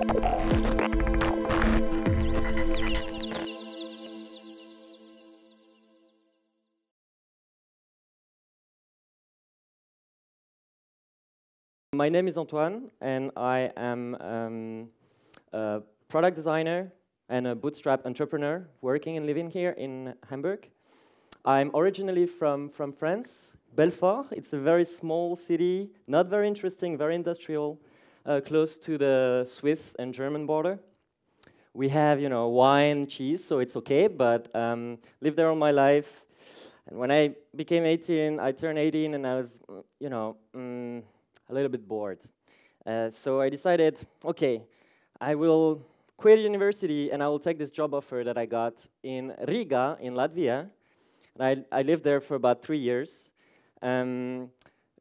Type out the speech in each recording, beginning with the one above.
My name is Antoine, and I am a product designer and a bootstrap entrepreneur working and living here in Hamburg. I'm originally from France, Belfort. It's a very small city, not very interesting, very industrial, close to the Swiss and German border. We have, wine, cheese, so it's okay, but lived there all my life. And when I became 18, I turned 18, and I was, a little bit bored. So I decided, okay, I will quit university and I will take this job offer that I got in Riga, in Latvia. And I lived there for about 3 years.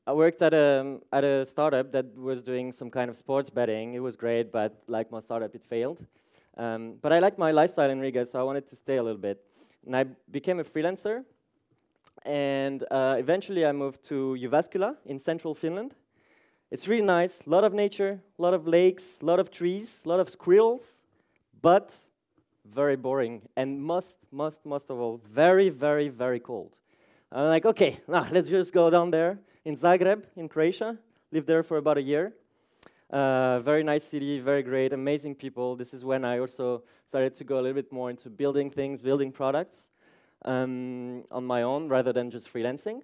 I worked at a startup that was doing some kind of sports betting. It was great, but like my startup, it failed. But I liked my lifestyle in Riga, so I wanted to stay a little bit. And I became a freelancer. And eventually I moved to Jyväskylä in central Finland. It's really nice, a lot of nature, a lot of lakes, a lot of trees, a lot of squirrels, but very boring, and most of all, very, very, very cold. I'm like, okay, let's just go down there in Zagreb, in Croatia, lived there for about a year. Very nice city, very great, amazing people. This is when I also started to go a little bit more into building things, building products on my own, rather than just freelancing.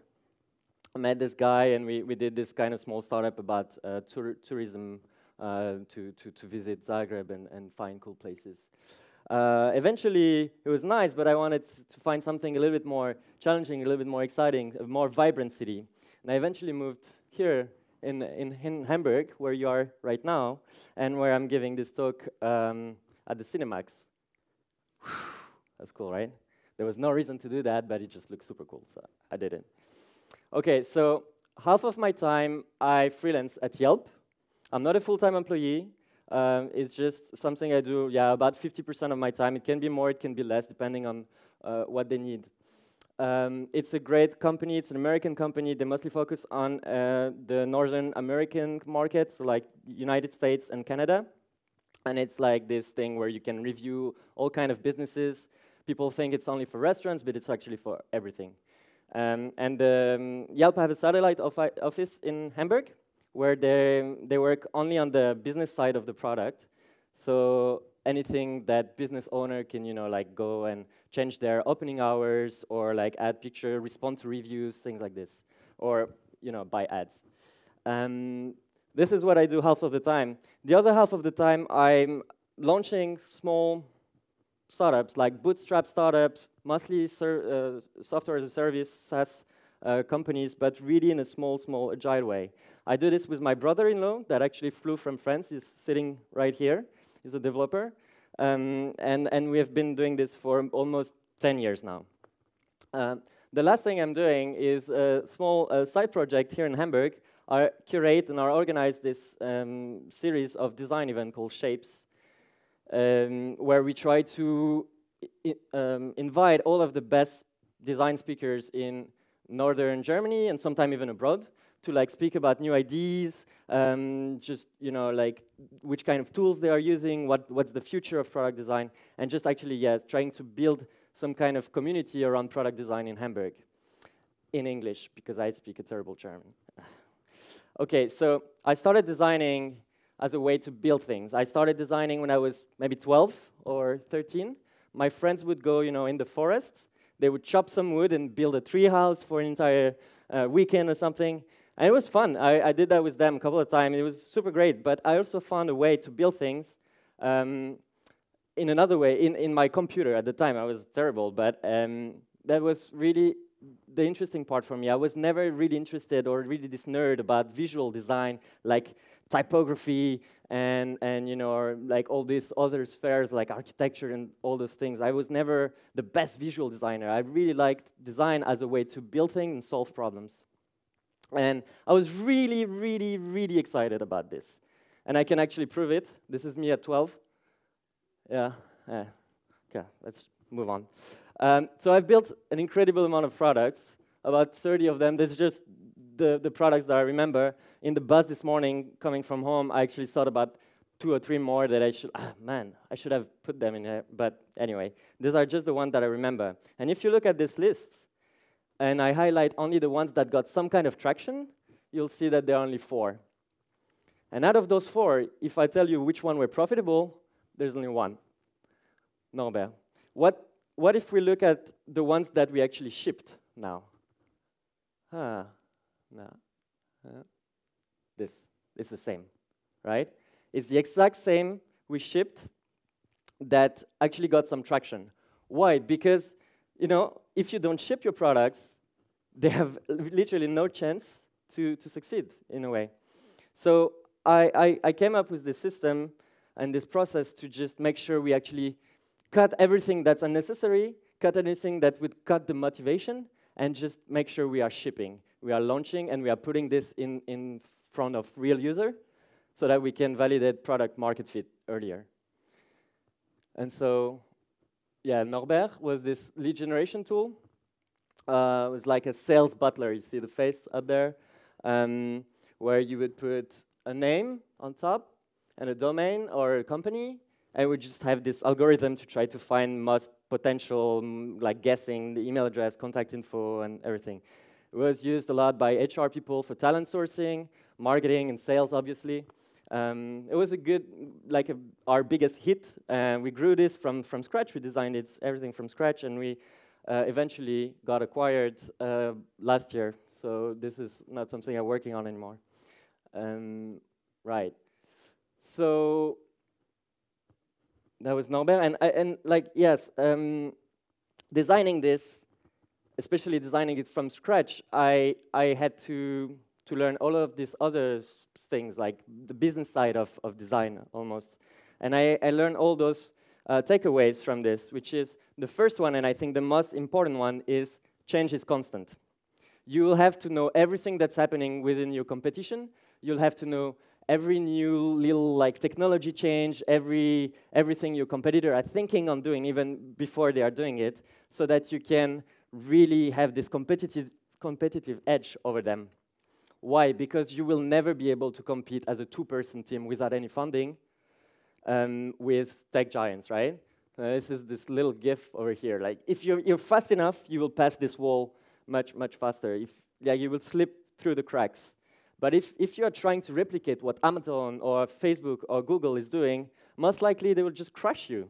I met this guy, and we did this kind of small startup about tourism to visit Zagreb and find cool places. Eventually, it was nice, but I wanted to find something a little bit more challenging, a little bit more exciting, a more vibrant city. And I eventually moved here in Hamburg, where you are right now, and where I'm giving this talk at the Cinemax. That's cool, right? There was no reason to do that, but it just looked super cool, so I did it. Okay, so half of my time I freelance at Yelp. I'm not a full-time employee. It's just something I do, about 50% of my time. It can be more, it can be less, depending on what they need. It's a great company. It's an American company. They mostly focus on the Northern American market, so like United States and Canada. And it's like this thing where you can review all kind of businesses. People think it's only for restaurants, but it's actually for everything. Yelp have a satellite office in Hamburg, where they work only on the business side of the product. So anything that business owner can, like go and change their opening hours, or like add picture, respond to reviews, things like this, or buy ads. This is what I do half of the time. The other half of the time, I'm launching small startups, like bootstrap startups, mostly software as a service, SaaS companies, but really in a small, agile way. I do this with my brother-in-law that actually flew from France. He's sitting right here. He's a developer. And we have been doing this for almost 10 years now. The last thing I'm doing is a small side project here in Hamburg. I curate and I organize this series of design event called Shapes, where we try to invite all of the best design speakers in northern Germany and sometimes even abroad to like speak about new ideas, just like which kind of tools they are using, what's the future of product design, and just actually trying to build some kind of community around product design in Hamburg in English, because I speak a terrible German. Okay, so I started designing as a way to build things. I started designing when I was maybe 12 or 13. My friends would go, in the forest. They would chop some wood and build a tree house for an entire weekend or something. And it was fun. I did that with them a couple of times. It was super great. But I also found a way to build things in another way, in my computer. At the time, I was terrible. But that was really the interesting part for me. I was never really interested or really this nerd about visual design, like typography and or like all these other spheres like architecture and all those things. I was never the best visual designer. I really liked design as a way to build things and solve problems. And I was really, really, really excited about this. And I can actually prove it. This is me at 12. Yeah. Okay, let's move on. So I've built an incredible amount of products, about 30 of them. This is just the products that I remember. In the bus this morning, coming from home, I actually thought about 2 or 3 more that I should have put them in here. But anyway, these are just the ones that I remember. And if you look at this list, and I highlight only the ones that got some kind of traction, you'll see that there are only 4. And out of those 4, if I tell you which one were profitable, there's only one, Norbert. What if we look at the ones that we actually shipped now? No. This is the same, right? It's the exact same we shipped that actually got some traction. Why? Because, you know, if you don't ship your products, they have literally no chance to succeed in a way. So I came up with this system and this process to just make sure we actually cut everything that's unnecessary, cut anything that would cut the motivation, and just make sure we are shipping. We are launching, and we are putting this in front of real user so that we can validate product market fit earlier. And so, yeah, Norbert was this lead generation tool. It was like a sales butler. You see the face up there, where you would put a name on top and a domain or a company, and we just have this algorithm to try to find most potential, like guessing the email address, contact info, and everything. It was used a lot by HR people for talent sourcing, marketing, and sales, obviously. It was a good, like our biggest hit. We grew this from scratch. We designed it, everything from scratch, and we eventually got acquired last year. So this is not something I'm working on anymore. Right. So that was Norbert, and like yes, designing this, especially designing it from scratch, I had to learn all of these other things, like the business side of design almost, and I learned all those takeaways from this, which is the first one, and I think the most important one is change is constant. You will have to know everything that's happening within your competition. You'll have to know every new little like technology change, everything your competitor are thinking on doing even before they are doing it, so that you can really have this competitive edge over them. Why? Because you will never be able to compete as a 2-person team without any funding with tech giants, right? This is this little GIF over here. Like, if you're fast enough, you will pass this wall much faster. You will slip through the cracks. But if you're trying to replicate what Amazon or Facebook or Google is doing, most likely they will just crush you.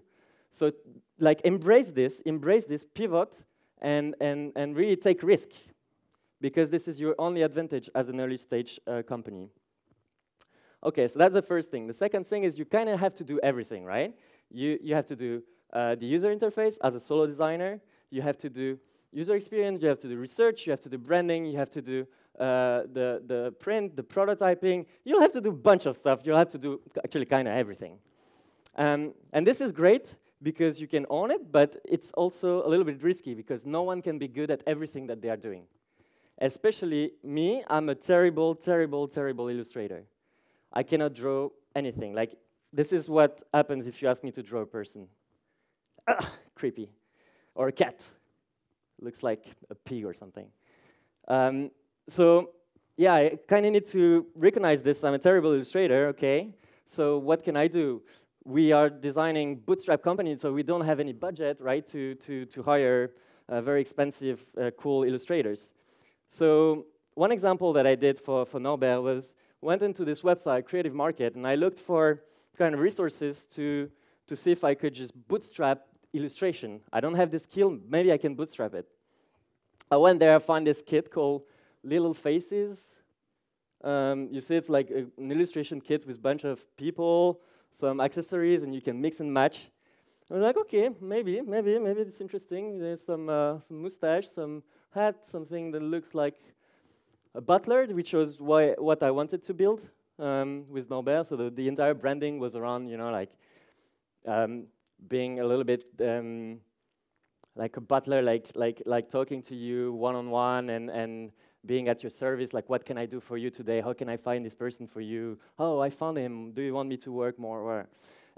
So, like, embrace this, pivot, and really take risk, because this is your only advantage as an early stage company. Okay, so that's the first thing. The second thing is you kind of have to do everything, right? You have to do the user interface as a solo designer. You have to do user experience. You have to do research. You have to do branding. You have to do the print, the prototyping. You'll have to do a bunch of stuff. You'll have to do actually kind of everything. And this is great because you can own it, but it's also a little bit risky because no one can be good at everything that they are doing. Especially me, I'm a terrible illustrator. I cannot draw anything. Like, this is what happens if you ask me to draw a person. Creepy. Or a cat. Looks like a pig or something. So, yeah, I kind of need to recognize this. I'm a terrible illustrator, okay? So what can I do? We are designing bootstrap company, so we don't have any budget, right, to hire very expensive, cool illustrators. So one example that I did for Norbert was went into this website, Creative Market, and I looked for kind of resources to see if I could just bootstrap illustration. I don't have this skill, maybe I can bootstrap it. I went there, I found this kit called Little Faces. You see it's like an illustration kit with a bunch of people, some accessories, and you can mix and match. I was like, okay, maybe it's interesting. There's some mustache, some hat, something that looks like a butler, which was what I wanted to build with Norbert. So the entire branding was around, you know, like being a little bit like a butler, like talking to you one-on-one and being at your service. Like, what can I do for you today? How can I find this person for you? Oh, I found him. Do you want me to work more?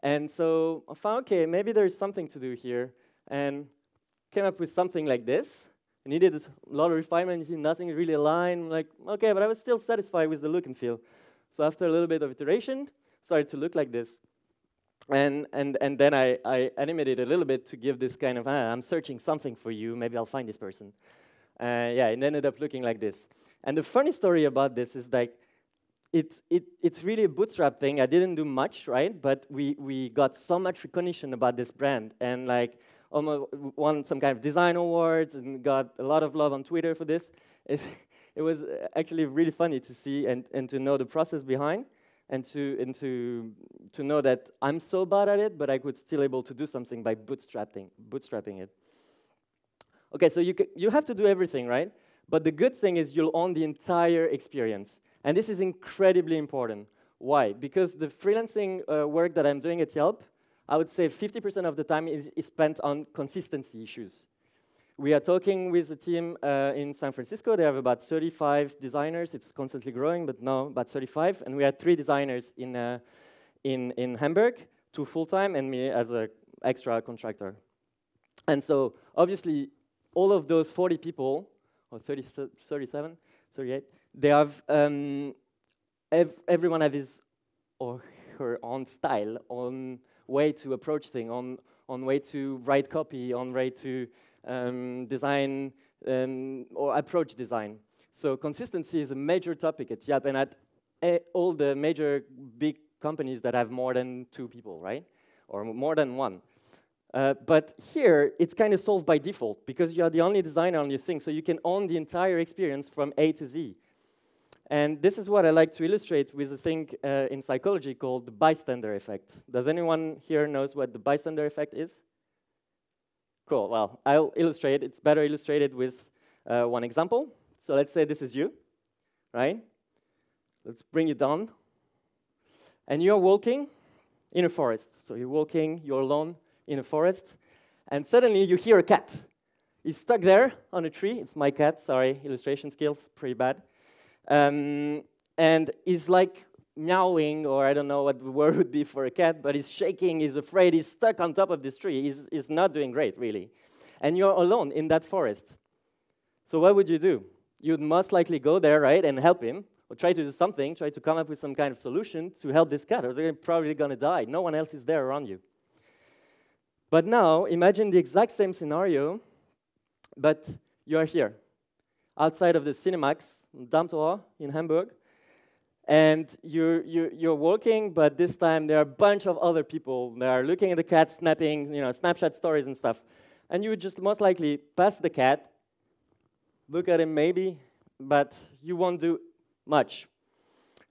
And so I found, okay, maybe there's something to do here, and came up with something like this. I needed a lot of refinement. Nothing really aligned. Like, okay, but I was still satisfied with the look and feel. So after a little bit of iteration, started to look like this. And then I animated a little bit to give this kind of, I'm searching something for you, maybe I'll find this person. Yeah, it ended up looking like this. And the funny story about this is like, it's really a bootstrap thing. I didn't do much, right? But we got so much recognition about this brand, and like almost won some kind of design awards and got a lot of love on Twitter for this. It was actually really funny to see and to know the process behind. And to know that I'm so bad at it, but I could still able to do something by bootstrapping it. Okay, so you have to do everything, right? But the good thing is you'll own the entire experience. And this is incredibly important. Why? Because the freelancing work that I'm doing at Yelp, I would say 50% of the time is spent on consistency issues. We are talking with a team in San Francisco. They have about 35 designers. It's constantly growing, but now about 35. And we had 3 designers in Hamburg, 2 full-time, and me as an extra contractor. And so, obviously, all of those 40 people, or 37, 38, they have, everyone has his or her own style, on way to approach things, on way to write copy, on way to design or approach design. So consistency is a major topic at Yelp and at all the major big companies that have more than 2 people, right? Or more than 1. But here, it's kind of solved by default because you are the only designer on your thing, so you can own the entire experience from A to Z. And this is what I like to illustrate with a thing in psychology called the bystander effect. Does anyone here knows what the bystander effect is? Cool, well, I'll illustrate. It's better illustrated with one example. So let's say this is you, right? Let's bring you down. And you're walking in a forest. So you're walking, you're alone in a forest, and suddenly you hear a cat. He's stuck there on a tree. It's my cat, sorry, illustration skills, pretty bad. And he's like meowing, or I don't know what the word would be for a cat, but he's shaking, he's afraid, he's stuck on top of this tree. He's not doing great, really. And you're alone in that forest. So what would you do? You'd most likely go there, right, and help him, or try to do something, try to come up with some kind of solution to help this cat, or they're probably going to die. No one else is there around you. But now, imagine the exact same scenario, but you're here, outside of the Cinemax, Darmtor in Hamburg, and you're walking, but this time there are a bunch of other people that are looking at the cat, snapping, Snapchat stories and stuff. And you would just most likely pass the cat, look at him maybe, but you won't do much.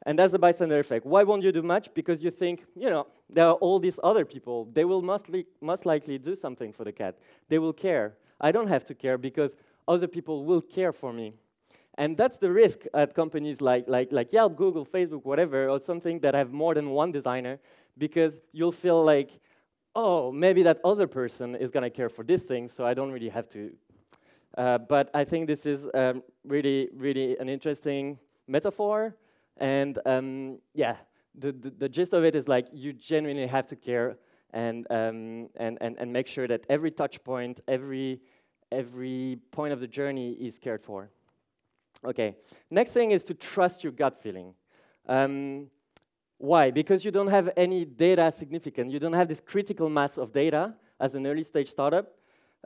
And that's the bystander effect. Why won't you do much? Because you think, there are all these other people. They will most likely do something for the cat. They will care. I don't have to care because other people will care for me. And that's the risk at companies like Yelp, Google, Facebook, whatever, or something that have more than one designer, because you'll feel like, oh, maybe that other person is going to care for this thing, so I don't really have to. But I think this is really, really an interesting metaphor. And yeah, the gist of it is like you genuinely have to care and make sure that every touch point, every point of the journey is cared for. Okay, next thing is to trust your gut feeling. Why? Because you don't have any data significant. You don't have this critical mass of data as an early stage startup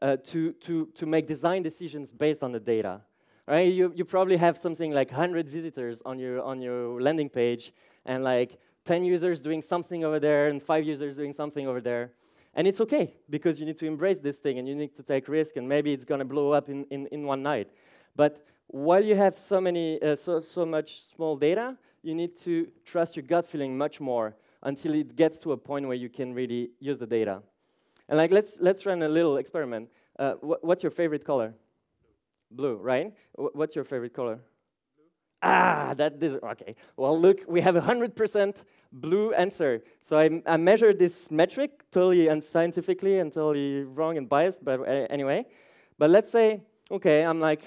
to make design decisions based on the data. Right? You probably have something like 100 visitors on your landing page, and like 10 users doing something over there, and 5 users doing something over there. And it's okay, because you need to embrace this thing, and you need to take risk, and maybe it's going to blow up in one night. But while you have so much small data, you need to trust your gut feeling much more until it gets to a point where you can really use the data. And like let's run a little experiment. What's your favorite color? Blue, right? What's your favorite color? Blue. Ah, that is okay. Well, look, we have 100% blue answer. So I measured this metric totally unscientifically and totally wrong and biased, but anyway. But let's say, okay, I'm like,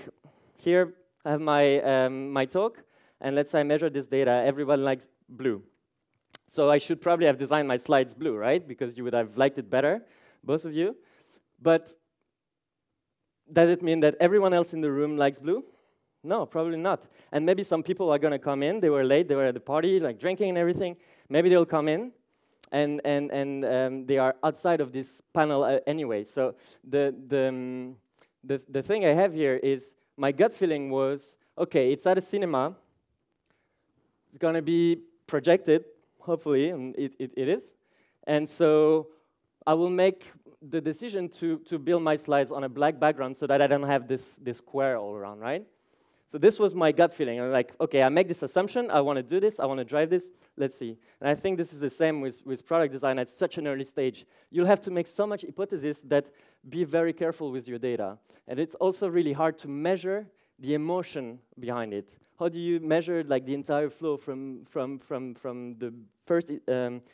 here I have my talk, and let's say I measure this data. Everyone likes blue. So I should probably have designed my slides blue, right? Because you would have liked it better, both of you. But does it mean that everyone else in the room likes blue? No, probably not. And maybe some people are going to come in. They were late. They were at the party, like drinking and everything. maybe they'll come in, and they are outside of this panel anyway. So the thing I have here is my gut feeling was, okay, it's at a cinema. It's going to be projected, hopefully, and it is. And so I will make the decision to build my slides on a black background so that I don't have this square all around, right? So this was my gut feeling. I'm like, okay, I make this assumption. I want to do this. I want to drive this. Let's see. And I think this is the same with product design at such an early stage. You'll have to make so much hypothesis that be very careful with your data. And it's also really hard to measure the emotion behind it. How do you measure like the entire flow from the first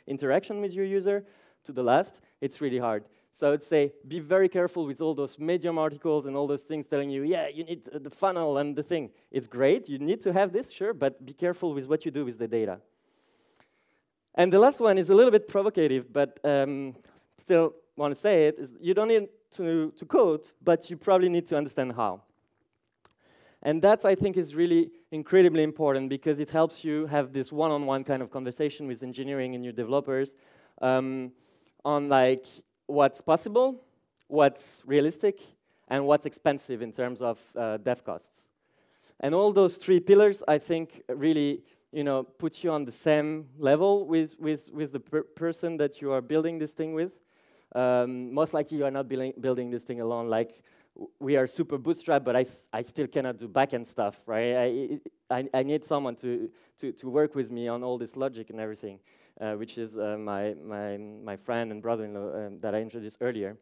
interaction with your user to the last? It's really hard. So I would say be very careful with all those Medium articles and all those things telling you, yeah, you need the funnel and the thing. It's great, you need to have this, sure, but be careful with what you do with the data. And the last one is a little bit provocative, but still want to say it, is you don't need to code, but you probably need to understand how. And that, I think, is really incredibly important because it helps you have this one-on-one kind of conversation with engineering and your developers on like, what's possible, what's realistic, and what's expensive in terms of dev costs. And all those three pillars, I think, really, put you on the same level with the person that you are building this thing with. Most likely, you are not building this thing alone. Like, we are super bootstrapped, but I still cannot do backend stuff, right? I need someone to work with me on all this logic and everything. Which is my friend and brother-in-law that I introduced earlier.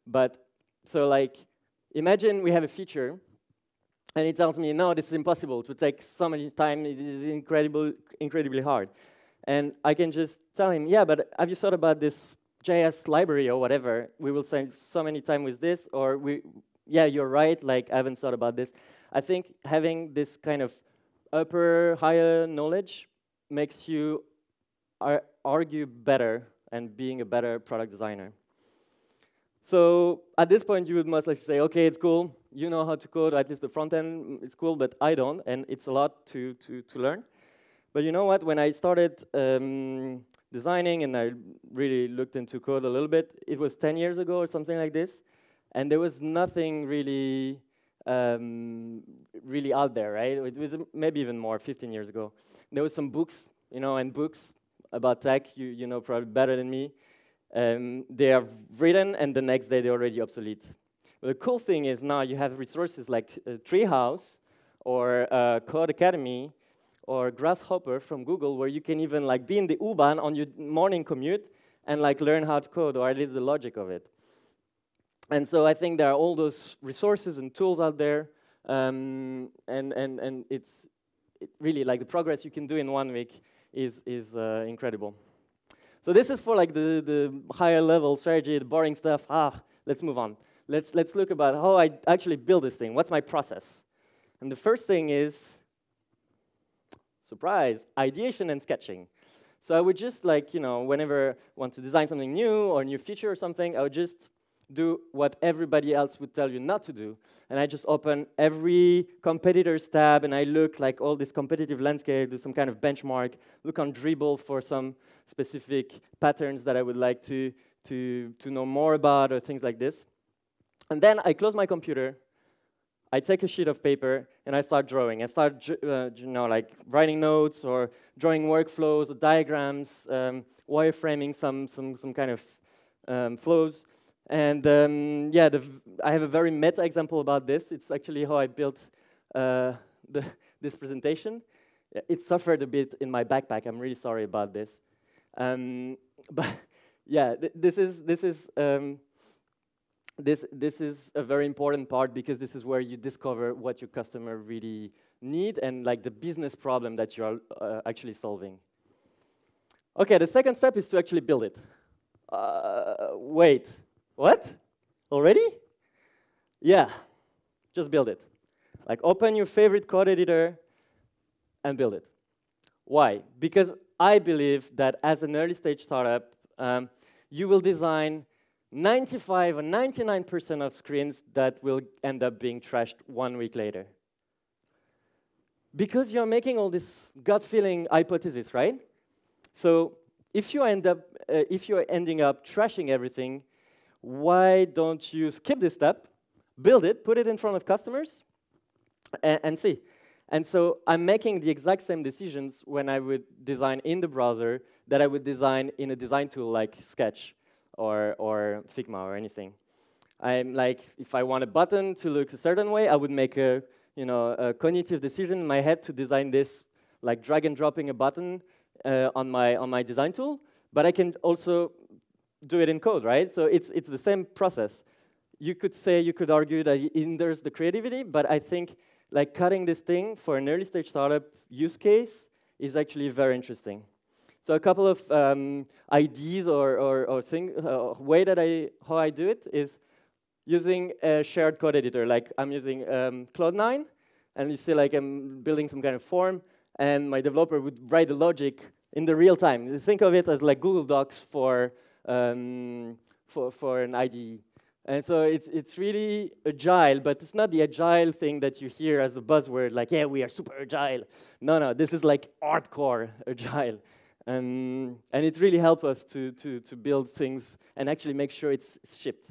But so like, imagine we have a feature, and it tells me, no, this is impossible. It would take so much time. It is incredibly hard. And I can just tell him, yeah, but have you thought about this JS library or whatever? We will save so many time with this, or yeah, you're right. Like, I haven't thought about this. I think having this kind of higher knowledge makes you argue better and being a better product designer. So at this point, you would most likely say, okay, it's cool. You know how to code, at least the front end, it's cool, but I don't, and it's a lot to learn. But you know what? When I started designing and I really looked into code a little bit, it was 10 years ago or something like this, and there was nothing really out there, right? It was maybe even more, 15 years ago. There was some books, and books about tech, you know probably better than me. They are written, and the next day they're already obsolete. But the cool thing is now you have resources like Treehouse or Code Academy or Grasshopper from Google, where you can even like be in the U-Bahn on your morning commute and like learn how to code, or at least the logic of it. And so I think there are all those resources and tools out there, and it's really like the progress you can do in 1 week is incredible. So this is for like the higher level strategy, the boring stuff. Let's move on. Let's look about how I actually build this thing. What's my process? And the first thing is, surprise, ideation and sketching. So I would just like, whenever I want to design something new or a new feature or something, I would just do what everybody else would tell you not to do. And I just open every competitor's tab, and I look like all this competitive landscape, do some kind of benchmark, look on Dribble for some specific patterns that I would like to know more about, or things like this. And then I close my computer, I take a sheet of paper, and I start drawing. I start, like writing notes or drawing workflows or diagrams, wireframing some kind of flows. And yeah, I have a very meta example about this. It's actually how I built this presentation. It suffered a bit in my backpack. I'm really sorry about this. But yeah, this is a very important part, because this is where you discover what your customer really need and like the business problem that you're actually solving. Okay, the second step is to actually build it. Wait. What? Already? Yeah, just build it. Like, open your favorite code editor and build it. Why? Because I believe that as an early stage startup, you will design 95 or 99% of screens that will end up being trashed 1 week later. Because you're making all this gut feeling hypothesis, right? So if you're ending up trashing everything, why don't you skip this step, build it, put it in front of customers, and see? And so I'm making the exact same decisions when I would design in the browser that I would design in a design tool like Sketch or Figma or anything. I'm like, if I want a button to look a certain way, I would make a cognitive decision in my head to design this, like drag and dropping a button on my design tool. But I can also do it in code, right? So it's the same process. You could argue that it hinders the creativity, but I think like cutting this thing for an early stage startup use case is actually very interesting. So a couple of ideas or way that how I do it is using a shared code editor. Like I'm using Cloud9, and you see like I'm building some kind of form, and my developer would write the logic in the real time. You think of it as like Google Docs for an IDE. And so it's really agile, but it's not the agile thing that you hear as a buzzword, like, yeah, we are super agile. No, this is like hardcore agile. And it really helps us to build things and actually make sure it's shipped.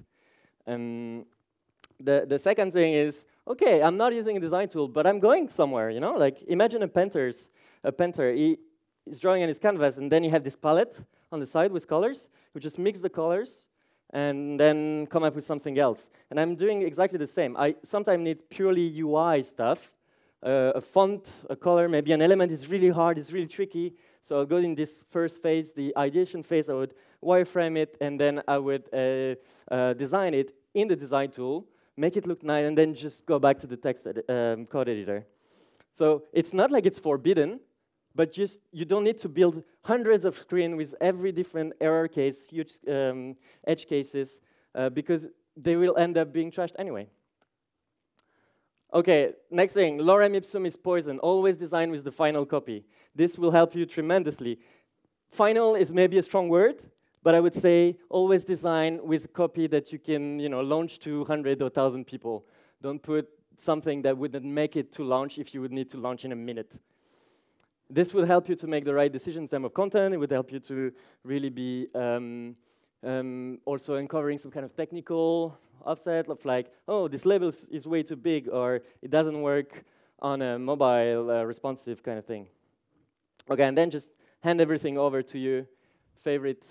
The second thing is, okay, I'm not using a design tool, but I'm going somewhere, you know? Like, imagine a painter, he's drawing on his canvas, and then you have this palette on the side with colors. You just mix the colors, and then come up with something else. And I'm doing exactly the same. I sometimes need purely UI stuff, a font, a color, maybe an element is really hard, it's really tricky. So I'll go in this first phase, the ideation phase, I would wireframe it, and then I would design it in the design tool, make it look nice, and then just go back to the text code editor. So it's not like it's forbidden, but just you don't need to build hundreds of screens with every different error case, huge edge cases, because they will end up being trashed anyway. Okay, next thing, Lorem Ipsum is poison. Always design with the final copy. This will help you tremendously. Final is maybe a strong word, but I would say always design with a copy that you can launch to 100 or 1,000 people. Don't put something that wouldn't make it to launch if you would need to launch in a minute. This will help you to make the right decisions in terms of content. It would help you to really be also uncovering some kind of technical offset of like, oh, this label is way too big, or it doesn't work on a mobile responsive kind of thing. Okay, and then just hand everything over to your favorite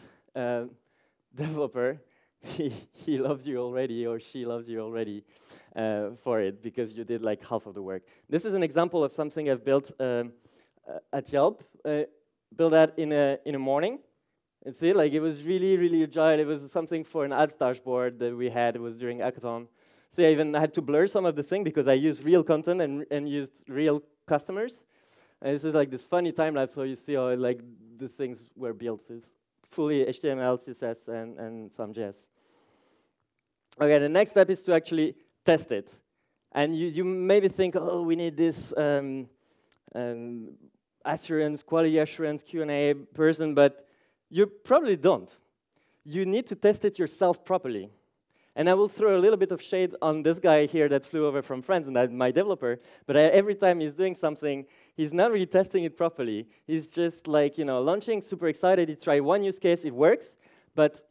developer. He loves you already, or she loves you already for it, because you did like half of the work. This is an example of something I've built at Yelp. Built that in a morning. And see, like it was really, really agile. It was something for an ads dashboard that we had. It was during hackathon. So I even had to blur some of the thing because I used real content and used real customers. And this is like this funny time lapse, so you see how like the things were built. It's fully HTML, CSS, and some JS. Okay, the next step is to actually test it. And you maybe think, oh, we need this assurance, quality assurance, Q&A person, but you probably don't. You need to test it yourself properly. And I will throw a little bit of shade on this guy here that flew over from France, and that's my developer, but every time he's doing something, he's not really testing it properly. He's just like, launching, super excited, he tried one use case, it works, but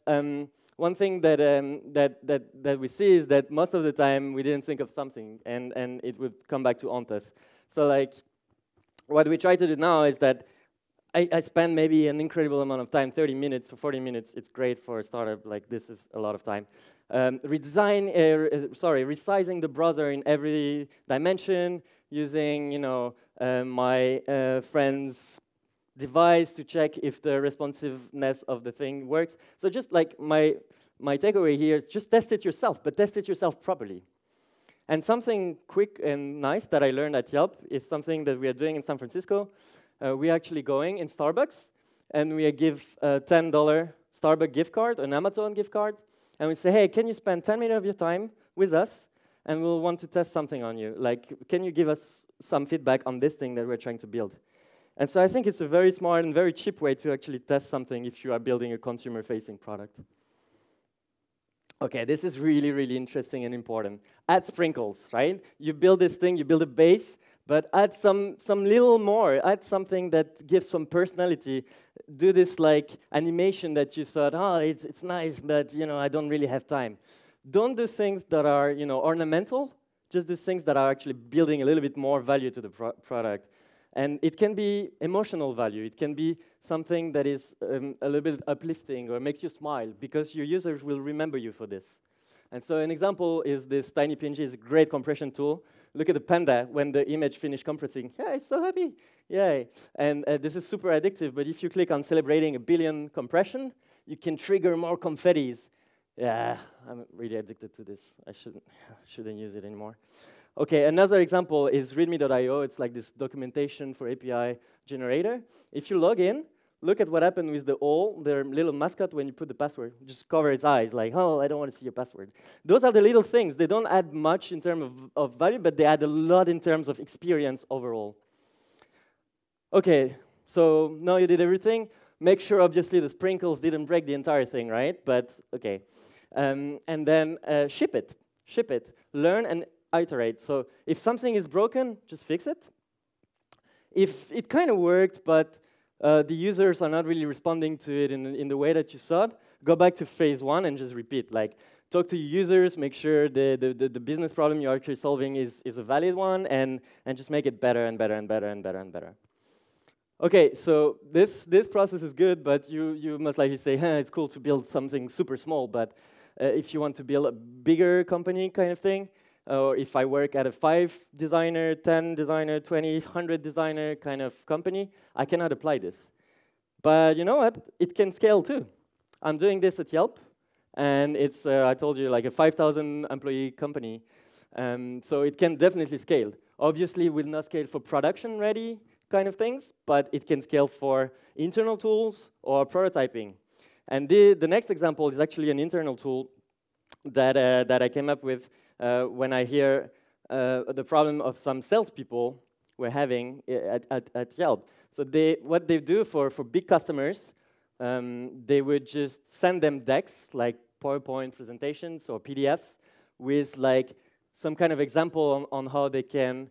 one thing that we see is that most of the time we didn't think of something, and it would come back to haunt us. So like, what we try to do now is that I spend maybe an incredible amount of time, 30 minutes or 40 minutes. It's great for a startup. Like this is a lot of time. Resizing the browser in every dimension, using my friend's device to check if the responsiveness of the thing works. So just like my takeaway here is just test it yourself, but test it yourself properly. And something quick and nice that I learned at Yelp is something that we are doing in San Francisco. We're actually going in Starbucks, and we give a $10 Starbucks gift card, an Amazon gift card, and we say, hey, can you spend 10 minutes of your time with us, and we'll want to test something on you. Like, can you give us some feedback on this thing that we're trying to build? And so I think it's a very smart and very cheap way to actually test something if you are building a consumer-facing product. Okay, this is really, really interesting and important. Add sprinkles, right? You build this thing, you build a base, But add some little more, add something that gives some personality. Do this like animation that you thought, oh, it's nice, but I don't really have time. Don't do things that are ornamental. Just do things that are actually building a little bit more value to the product. And it can be emotional value. It can be something that is a little bit uplifting or makes you smile, because your users will remember you for this. And so an example is this tiny PNG. Is a great compression tool. Look at the panda when the image finished compressing. Yeah, it's so happy. Yay. And this is super addictive, but if you click on celebrating 1 billion compression, you can trigger more confettis. Yeah, I'm really addicted to this. I shouldn't use it anymore. Okay, another example is readme.io. It's like this documentation for API generator. If you log in, look at what happened with their little mascot when you put the password. Just cover its eyes, like, oh, I don't want to see your password. Those are the little things. They don't add much in terms of value, but they add a lot in terms of experience overall. Okay, so now you did everything. Make sure, obviously, the sprinkles didn't break the entire thing, right? But, okay. And then ship it. Ship it. Learn and iterate. So if something is broken, just fix it. If it kind of worked, but the users are not really responding to it in the way that you thought, go back to phase 1 and just repeat. Like, talk to your users, make sure the business problem you're actually solving is a valid one, and just make it better and better and better and better and better. Okay, so this process is good, but you must likely say, it's cool to build something super small, but if you want to build a bigger company kind of thing, or if I work at a 5 designer, 10 designer, 20, 100 designer kind of company, I cannot apply this. But you know what? It can scale too. I'm doing this at Yelp, and it's, I told you, like a 5,000 employee company. So it can definitely scale. Obviously, it will not scale for production ready kind of things, but it can scale for internal tools or prototyping. And the next example is actually an internal tool that I came up with when I hear the problem of some salespeople were having at Yelp. So what they do for big customers, they would just send them decks, like PowerPoint presentations or PDFs, with like some kind of example on how they can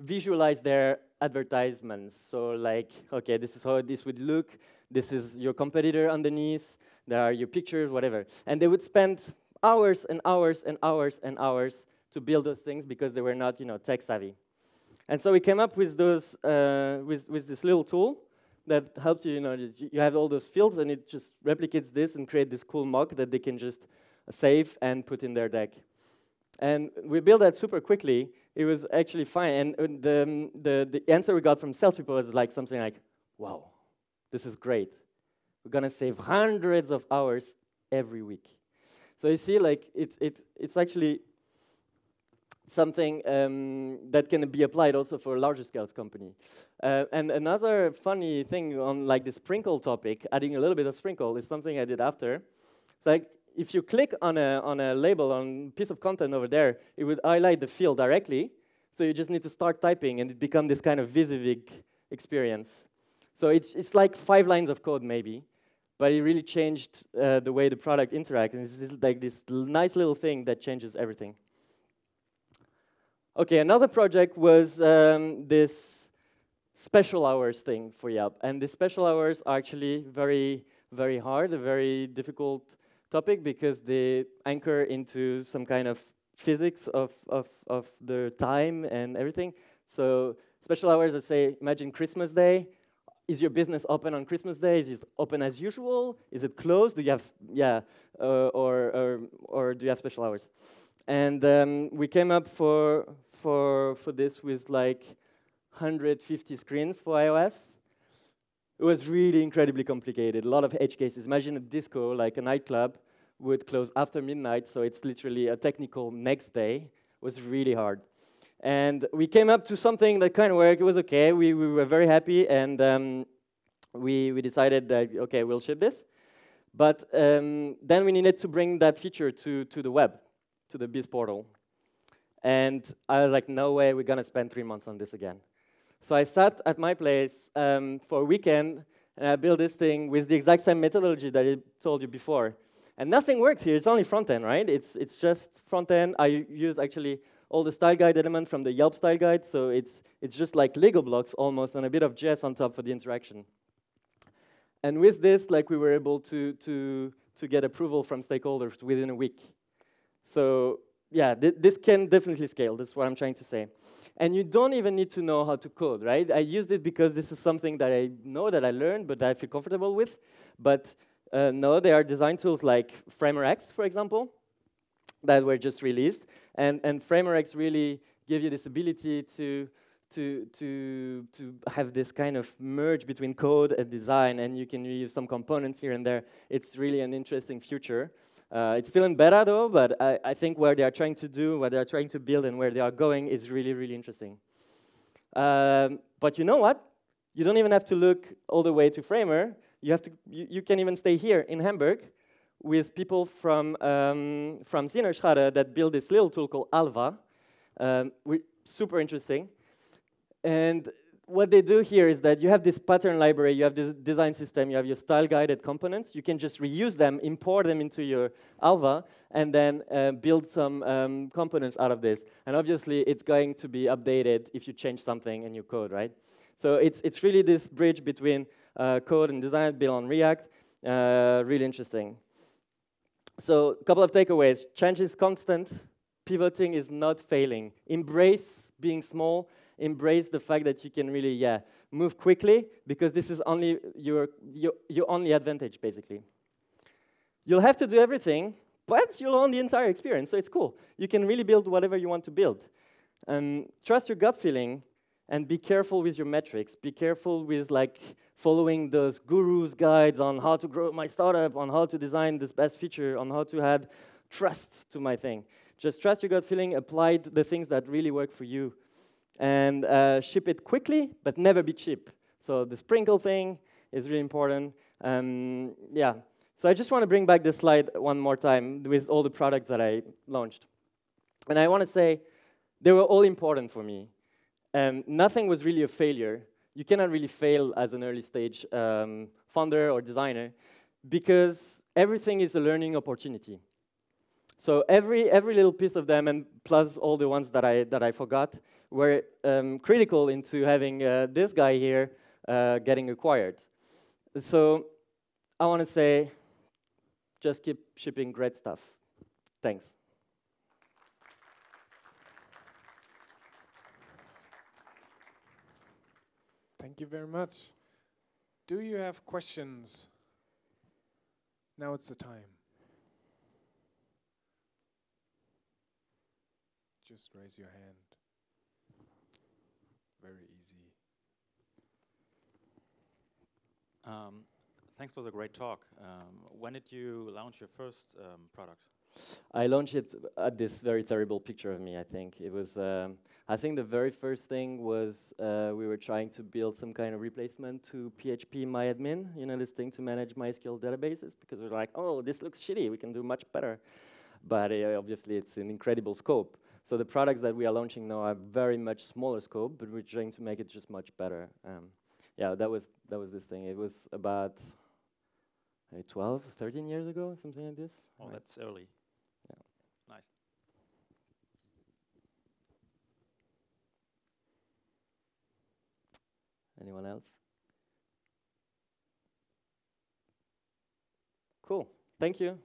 visualize their advertisements. So like, okay, this is how this would look. This is your competitor underneath. There are your pictures, whatever. And they would spend hours and hours and hours and hours to build those things because they were not, tech savvy. And so we came up with those, with this little tool that helps you, you have all those fields, and it just replicates this and create this cool mock that they can just save and put in their deck. And we built that super quickly. It was actually fine. And the answer we got from salespeople was like something like, wow, this is great. We're going to save hundreds of hours every week. So you see, like, it's actually something that can be applied also for a larger scale company. And another funny thing on like the sprinkle topic, adding a little bit of sprinkle, is something I did after. It's like, if you click on a label, on a piece of content over there, it would highlight the field directly. So you just need to start typing, and it becomes this kind of WYSIWYG experience. So it's like 5 lines of code, maybe. But it really changed the way the product interacts. And it's like this nice little thing that changes everything. Okay, another project was this special hours thing for Yelp. And the special hours are actually very, very hard, a very difficult topic, because they anchor into some kind of physics of the time and everything. So special hours, let's say, imagine Christmas Day. Is your business open on Christmas Day? Is it open as usual? Is it closed? Do you have, or do you have special hours? And we came up for this with like 150 screens for iOS. It was really incredibly complicated, a lot of edge cases. Imagine a disco, like a nightclub, would close after midnight, so it's literally a technical next day. It was really hard. And we came up to something that kind of worked. It was okay. We were very happy, and we decided that, okay, we'll ship this. But then we needed to bring that feature to the web, to the Biz portal. And I was like, no way, we're going to spend 3 months on this again. So I sat at my place for a weekend, and I built this thing with the exact same methodology that I told you before. And nothing works here. It's only front end, right? It's just front end. I used actually all the style guide element from the Yelp style guide. So it's just like Lego blocks almost, and a bit of JS on top for the interaction. And with this, like, we were able to get approval from stakeholders within a week. So yeah, this can definitely scale. That's what I'm trying to say. And you don't even need to know how to code, right? I used it because this is something that I know that I learned, but that I feel comfortable with. But no, there are design tools like FramerX, for example, that were just released. And FramerX really give you this ability to have this kind of merge between code and design, and you can reuse some components here and there. It's really an interesting future. It's still in beta though, but I think what they are trying to do, what they are trying to build, and where they are going is really, really interesting. But you know what? You don't even have to look all the way to Framer. You can even stay here in Hamburg with people from Zienerschade that build this little tool called Alva. Super interesting. And what they do here is that you have this pattern library, you have this design system, you have your style-guided components. You can just reuse them, import them into your Alva, and then build some components out of this. And obviously, it's going to be updated if you change something in your code, right? So it's really this bridge between code and design built on React. Really interesting. So a couple of takeaways. Change is constant. Pivoting is not failing. Embrace being small. Embrace the fact that you can really, move quickly, because this is only your only advantage, basically. You'll have to do everything, but you'll own the entire experience, so it's cool. You can really build whatever you want to build. Trust your gut feeling, and be careful with your metrics. Be careful with following those gurus' guides on how to grow my startup, on how to design this best feature, on how to add trust to my thing. Just trust your gut feeling, apply the things that really work for you, and ship it quickly, but never be cheap. So the sprinkle thing is really important. So I just want to bring back this slide one more time with all the products that I launched. And I want to say they were all important for me. Nothing was really a failure. You cannot really fail as an early stage founder or designer, because everything is a learning opportunity. So every little piece of them, and plus all the ones that I forgot, were critical into having this guy here getting acquired. So I want to say, just keep shipping great stuff. Thanks. Thank you very much. Do you have questions? Now it's the time. Just raise your hand. Very easy. Thanks for the great talk. When did you launch your first product? I launched it at this very terrible picture of me, I think. It was, I think the very first thing was we were trying to build some kind of replacement to PHP MyAdmin, you know, this thing to manage MySQL databases, because we're like, oh, this looks shitty, we can do much better. But obviously, it's an incredible scope. So the products that we are launching now are very much smaller scope, but we're trying to make it just much better. Yeah, that was this thing. It was about 12, 13 years ago, something like this. Oh, right. That's early. Yeah. Nice. Anyone else? Cool. Thank you.